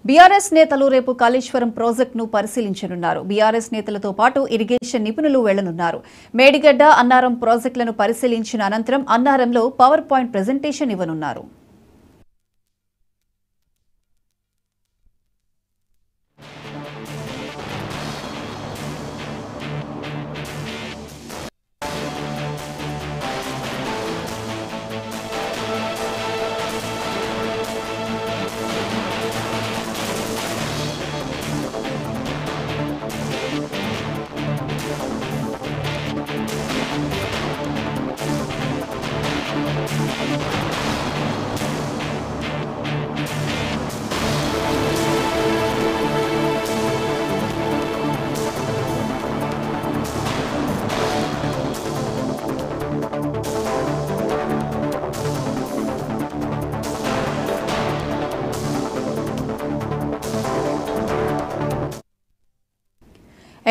BRS నేతలు రేపు కాళేశ్వరం ప్రాజెక్టును పరిశీలించనున్నారు. బీఆర్ఎస్ నేతలతో పాటు ఇరిగేషన్ నిపుణులు వెళ్లనున్నారు. మేడిగడ్డ, అన్నారం ప్రాజెక్టులను పరిశీలించిన అనంతరం అన్నారంలో పవర్ పాయింట్ ప్రెజెంటేషన్ ఇవ్వనున్నారు.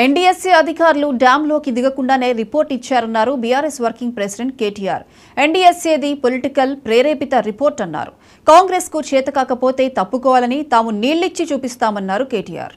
ఎన్డీఎస్ఏ అధికారులు డ్యాంలోకి దిగకుండానే రిపోర్ట్ ఇచ్చారన్నారు బీఆర్ఎస్ వర్కింగ్ ప్రెసిడెంట్ కేటీఆర్. ఎన్డీఎస్ఏది పొలిటికల్ ప్రేరేపిత రిపోర్ట్ అన్నారు. కాంగ్రెస్ కు చేతకాకపోతే తప్పుకోవాలని తాము నీళ్లిచ్చి చూపిస్తామన్నారు కేటీఆర్.